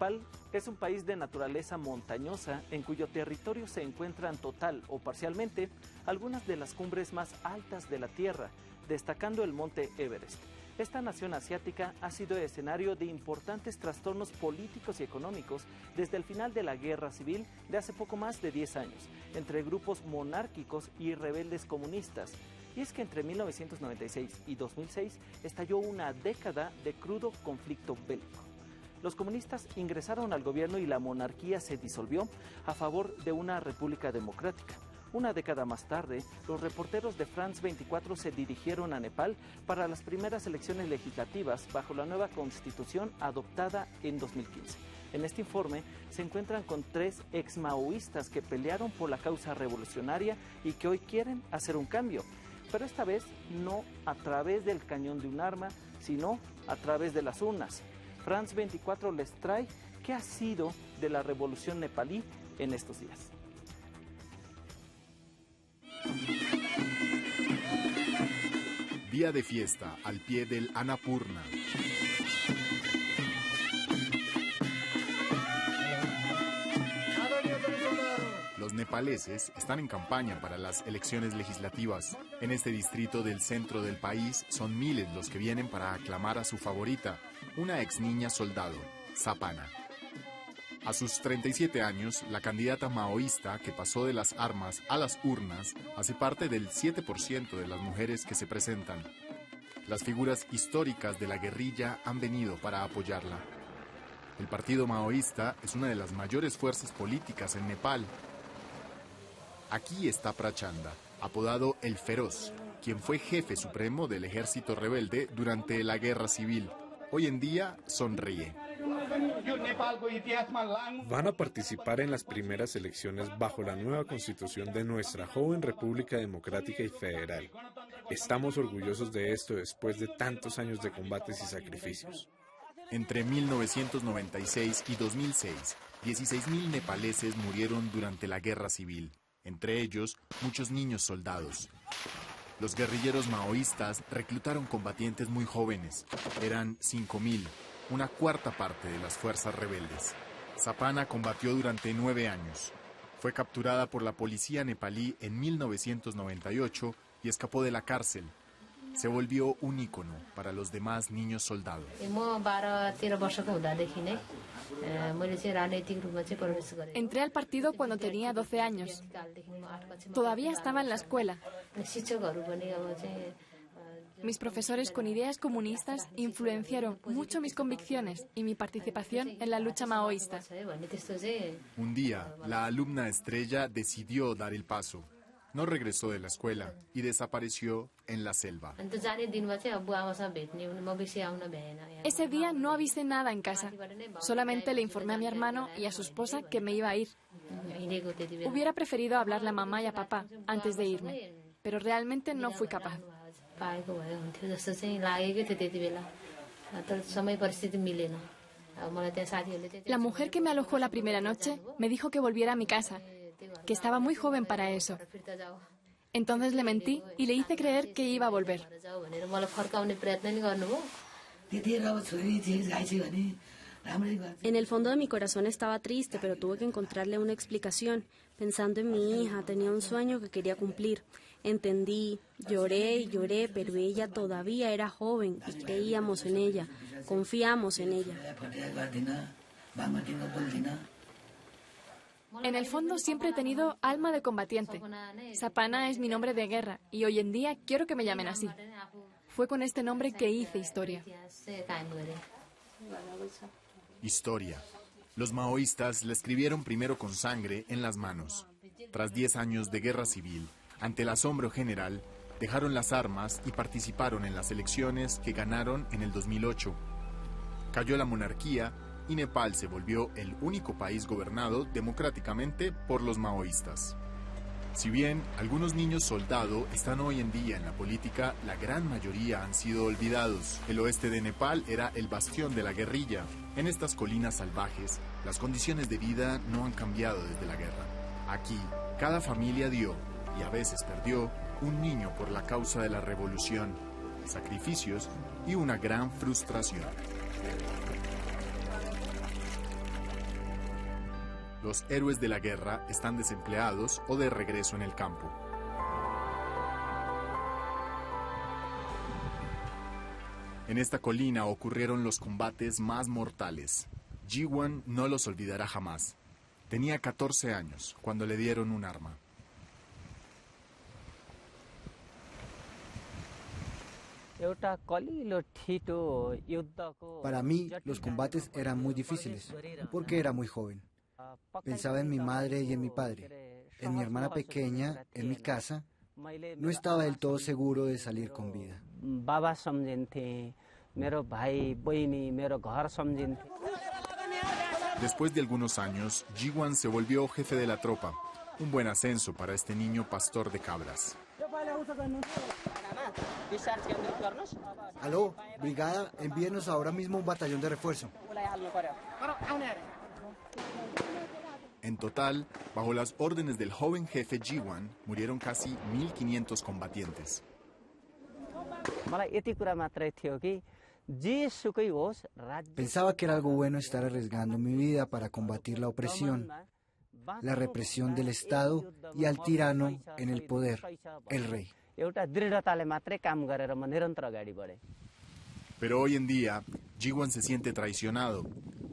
Nepal es un país de naturaleza montañosa en cuyo territorio se encuentran total o parcialmente algunas de las cumbres más altas de la Tierra, destacando el monte Everest. Esta nación asiática ha sido escenario de importantes trastornos políticos y económicos desde el final de la Guerra Civil de hace poco más de 10 años, entre grupos monárquicos y rebeldes comunistas. Y es que entre 1996 y 2006 estalló una década de crudo conflicto bélico. Los comunistas ingresaron al gobierno y la monarquía se disolvió a favor de una república democrática. Una década más tarde, los reporteros de France 24 se dirigieron a Nepal para las primeras elecciones legislativas bajo la nueva constitución adoptada en 2015. En este informe se encuentran con 3 exmaoístas que pelearon por la causa revolucionaria y que hoy quieren hacer un cambio, pero esta vez no a través del cañón de un arma, sino a través de las urnas. France 24 les trae qué ha sido de la revolución nepalí en estos días. Día de fiesta al pie del Annapurna. Los nepaleses están en campaña para las elecciones legislativas. En este distrito del centro del país son miles los que vienen para aclamar a su favorita, una ex niña soldado, Sapana. A sus 37 años, la candidata maoísta que pasó de las armas a las urnas hace parte del 7% de las mujeres que se presentan. Las figuras históricas de la guerrilla han venido para apoyarla. El partido maoísta es una de las mayores fuerzas políticas en Nepal. Aquí está Prachanda, apodado El Feroz, quien fue jefe supremo del ejército rebelde durante la guerra civil. Hoy en día sonríe. Van a participar en las primeras elecciones bajo la nueva constitución de nuestra joven República Democrática y Federal. Estamos orgullosos de esto después de tantos años de combates y sacrificios. Entre 1996 y 2006, 16.000 nepaleses murieron durante la guerra civil, entre ellos muchos niños soldados. Los guerrilleros maoístas reclutaron combatientes muy jóvenes, eran 5.000, una cuarta parte de las fuerzas rebeldes. Sapana combatió durante 9 años. Fue capturada por la policía nepalí en 1998 y escapó de la cárcel. Se volvió un ícono para los demás niños soldados. Entré al partido cuando tenía 12 años. Todavía estaba en la escuela. Mis profesores con ideas comunistas influenciaron mucho mis convicciones y mi participación en la lucha maoísta. Un día, la alumna estrella decidió dar el paso. No regresó de la escuela y desapareció en la selva. Ese día no avisé nada en casa. Solamente le informé a mi hermano y a su esposa que me iba a ir. Hubiera preferido hablarle a mamá y a papá antes de irme, pero realmente no fui capaz. La mujer que me alojó la primera noche me dijo que volviera a mi casa, que estaba muy joven para eso. Entonces le mentí y le hice creer que iba a volver. En el fondo de mi corazón estaba triste, pero tuve que encontrarle una explicación. Pensando en mi hija, tenía un sueño que quería cumplir. Entendí, lloré y lloré, pero ella todavía era joven y creíamos en ella, confiamos en ella. En el fondo siempre he tenido alma de combatiente. Sapana es mi nombre de guerra y hoy en día quiero que me llamen así. Fue con este nombre que hice historia. Historia. Los maoístas la escribieron primero con sangre en las manos. Tras 10 años de guerra civil, ante el asombro general, dejaron las armas y participaron en las elecciones que ganaron en el 2008. Cayó la monarquía y Nepal se volvió el único país gobernado democráticamente por los maoístas. Si bien algunos niños soldado están hoy en día en la política, la gran mayoría han sido olvidados. El oeste de Nepal era el bastión de la guerrilla. En estas colinas salvajes, las condiciones de vida no han cambiado desde la guerra. Aquí, cada familia dio, y a veces perdió, un niño por la causa de la revolución, sacrificios y una gran frustración. Los héroes de la guerra están desempleados o de regreso en el campo. En esta colina ocurrieron los combates más mortales. Jiwan no los olvidará jamás. Tenía 14 años cuando le dieron un arma. Para mí, los combates eran muy difíciles, porque era muy joven. Pensaba en mi madre y en mi padre, en mi hermana pequeña, en mi casa. No estaba del todo seguro de salir con vida. Después de algunos años, Jiwan se volvió jefe de la tropa, un buen ascenso para este niño pastor de cabras. Aló, brigada, envíenos ahora mismo un batallón de refuerzo. En total, bajo las órdenes del joven jefe Jiwan, murieron casi 1.500 combatientes. Pensaba que era algo bueno estar arriesgando mi vida para combatir la opresión, la represión del Estado y al tirano en el poder, el rey. Pero hoy en día, Jiwan se siente traicionado.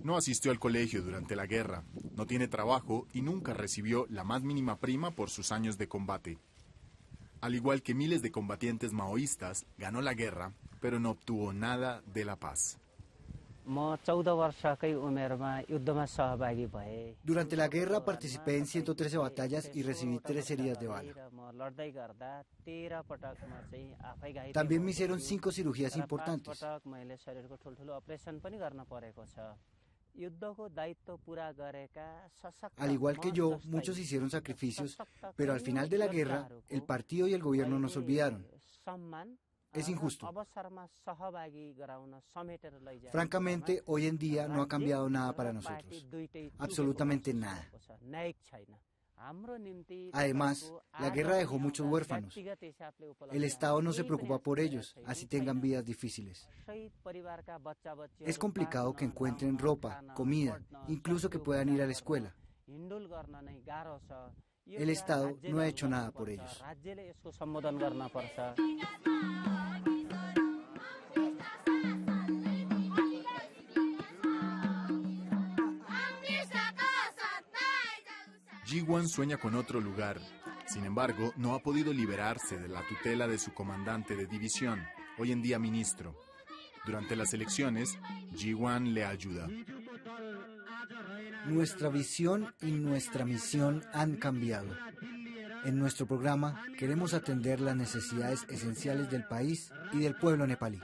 No asistió al colegio durante la guerra, no tiene trabajo y nunca recibió la más mínima prima por sus años de combate. Al igual que miles de combatientes maoístas, ganó la guerra, pero no obtuvo nada de la paz. Durante la guerra participé en 113 batallas y recibí 3 heridas de bala. También me hicieron 5 cirugías importantes. Al igual que yo, muchos hicieron sacrificios, pero al final de la guerra, el partido y el gobierno nos olvidaron. Es injusto. Francamente, hoy en día no ha cambiado nada para nosotros. Absolutamente nada. Además, la guerra dejó muchos huérfanos. El Estado no se preocupa por ellos, así tengan vidas difíciles. Es complicado que encuentren ropa, comida, incluso que puedan ir a la escuela. El Estado no ha hecho nada por ellos. Jiwan sueña con otro lugar. Sin embargo, no ha podido liberarse de la tutela de su comandante de división, hoy en día ministro. Durante las elecciones, Jiwan le ayuda. Nuestra visión y nuestra misión han cambiado. En nuestro programa queremos atender las necesidades esenciales del país y del pueblo nepalí.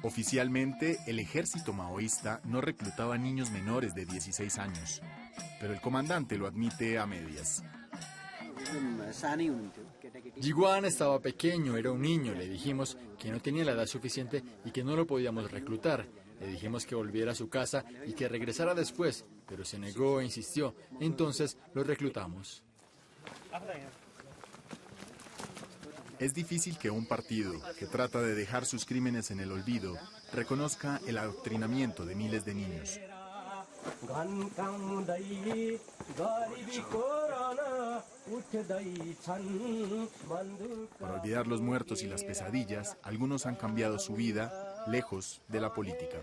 Oficialmente, el ejército maoísta no reclutaba niños menores de 16 años, pero el comandante lo admite a medias. Jiwan estaba pequeño, era un niño. Le dijimos que no tenía la edad suficiente y que no lo podíamos reclutar. Le dijimos que volviera a su casa y que regresara después, pero se negó e insistió. Entonces lo reclutamos. Es difícil que un partido que trata de dejar sus crímenes en el olvido reconozca el adoctrinamiento de miles de niños. Para olvidar los muertos y las pesadillas, algunos han cambiado su vida lejos de la política.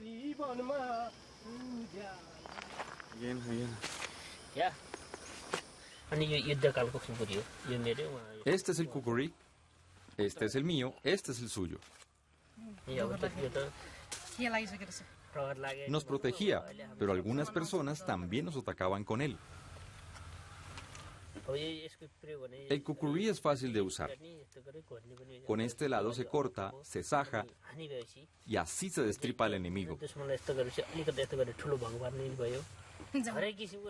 Este es el kukuri, este es el mío, este es el suyo. Nos protegía, pero algunas personas también nos atacaban con él. El kukuri es fácil de usar. Con este lado se corta, se saja y así se destripa al enemigo.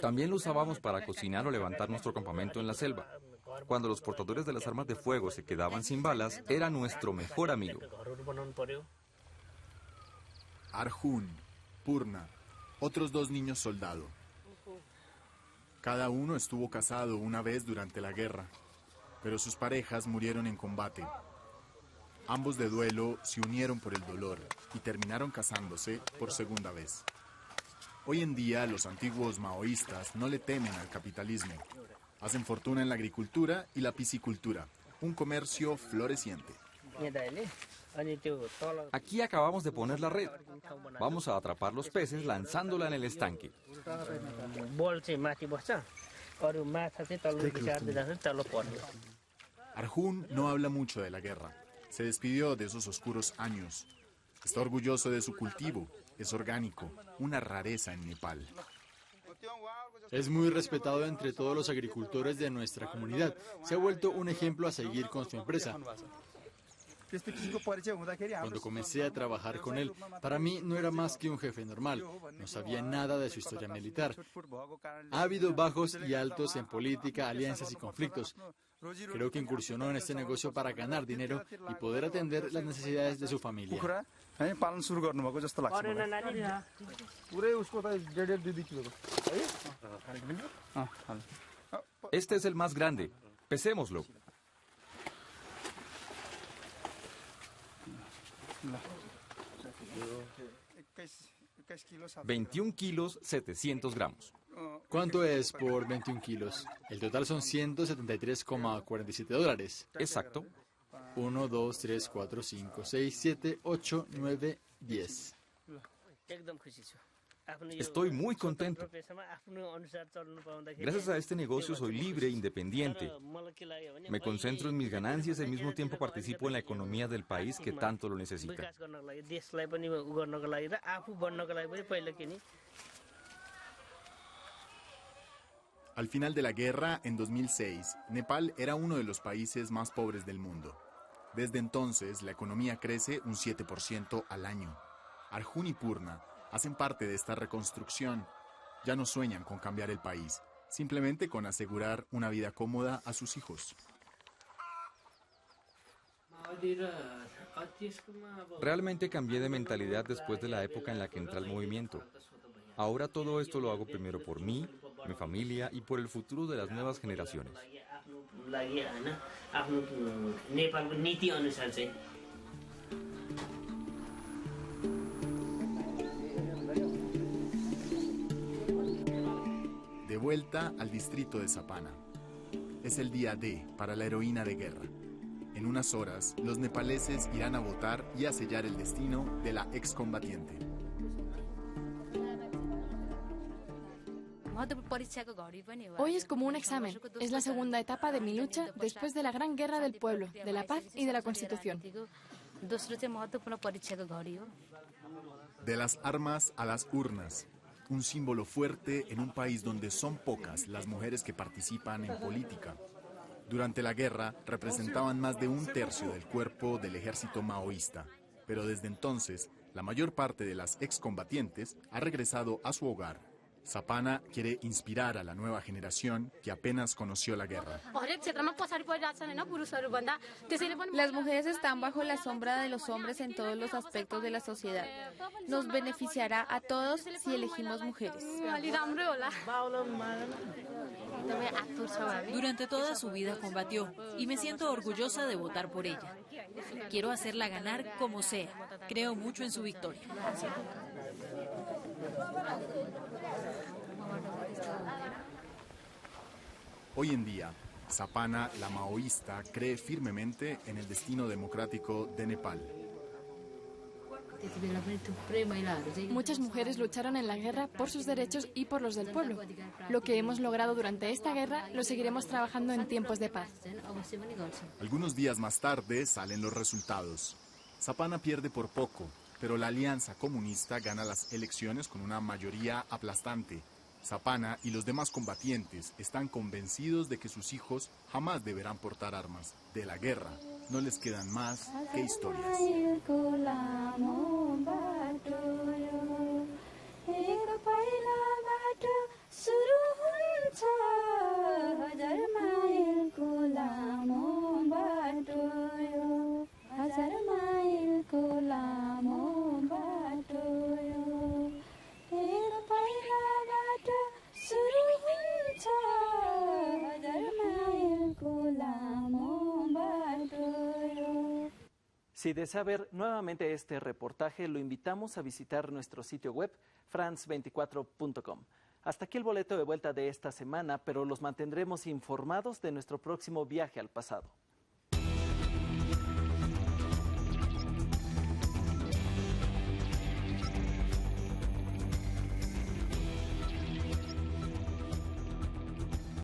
También lo usábamos para cocinar o levantar nuestro campamento en la selva. Cuando los portadores de las armas de fuego se quedaban sin balas, era nuestro mejor amigo. Arjun, Purna, otros 2 niños soldado. Cada uno estuvo casado una vez durante la guerra, pero sus parejas murieron en combate. Ambos de duelo se unieron por el dolor y terminaron casándose por segunda vez. Hoy en día los antiguos maoístas no le temen al capitalismo. Hacen fortuna en la agricultura y la piscicultura, un comercio floreciente. Aquí acabamos de poner la red. Vamos a atrapar los peces lanzándola en el estanque. Arjun no habla mucho de la guerra. Se despidió de esos oscuros años. Está orgulloso de su cultivo. Es orgánico, una rareza en Nepal. Es muy respetado entre todos los agricultores de nuestra comunidad. Se ha vuelto un ejemplo a seguir con su empresa. Cuando comencé a trabajar con él, para mí no era más que un jefe normal. No sabía nada de su historia militar. Ha habido bajos y altos en política, alianzas y conflictos. Creo que incursionó en este negocio para ganar dinero y poder atender las necesidades de su familia. Este es el más grande. Pesémoslo. 21 kilos, 700 gramos. ¿Cuánto es por 21 kilos? El total son $173,47. Exacto. 1, 2, 3, 4, 5, 6, 7, 8, 9, 10. Estoy muy contento. Gracias a este negocio soy libre e independiente. Me concentro en mis ganancias y al mismo tiempo participo en la economía del país que tanto lo necesita. Al final de la guerra, en 2006, Nepal era uno de los países más pobres del mundo. Desde entonces, la economía crece un 7% al año. Arjun y Purna hacen parte de esta reconstrucción. Ya no sueñan con cambiar el país, simplemente con asegurar una vida cómoda a sus hijos. Realmente cambié de mentalidad después de la época en la que entré al movimiento. Ahora todo esto lo hago primero por mí, mi familia y por el futuro de las nuevas generaciones. De vuelta al distrito de Sapana. Es el día D para la heroína de guerra. En unas horas, los nepaleses irán a votar y a sellar el destino de la excombatiente. Hoy es como un examen. Es la segunda etapa de mi lucha después de la gran guerra del pueblo, de la paz y de la Constitución. De las armas a las urnas. Un símbolo fuerte en un país donde son pocas las mujeres que participan en política. Durante la guerra representaban más de un tercio del cuerpo del ejército maoísta, pero desde entonces la mayor parte de las excombatientes ha regresado a su hogar. Sapana quiere inspirar a la nueva generación que apenas conoció la guerra. Las mujeres están bajo la sombra de los hombres en todos los aspectos de la sociedad. Nos beneficiará a todos si elegimos mujeres. Durante toda su vida combatió y me siento orgullosa de votar por ella. Quiero hacerla ganar como sea. Creo mucho en su victoria. Hoy en día, Sapana, la maoísta, cree firmemente en el destino democrático de Nepal. Muchas mujeres lucharon en la guerra por sus derechos y por los del pueblo. Lo que hemos logrado durante esta guerra lo seguiremos trabajando en tiempos de paz. Algunos días más tarde salen los resultados. Sapana pierde por poco, pero la Alianza Comunista gana las elecciones con una mayoría aplastante. Sapana y los demás combatientes están convencidos de que sus hijos jamás deberán portar armas. De la guerra no les quedan más que historias. Si desea ver nuevamente este reportaje, lo invitamos a visitar nuestro sitio web france24.com. Hasta aquí el boleto de vuelta de esta semana, pero los mantendremos informados de nuestro próximo viaje al pasado.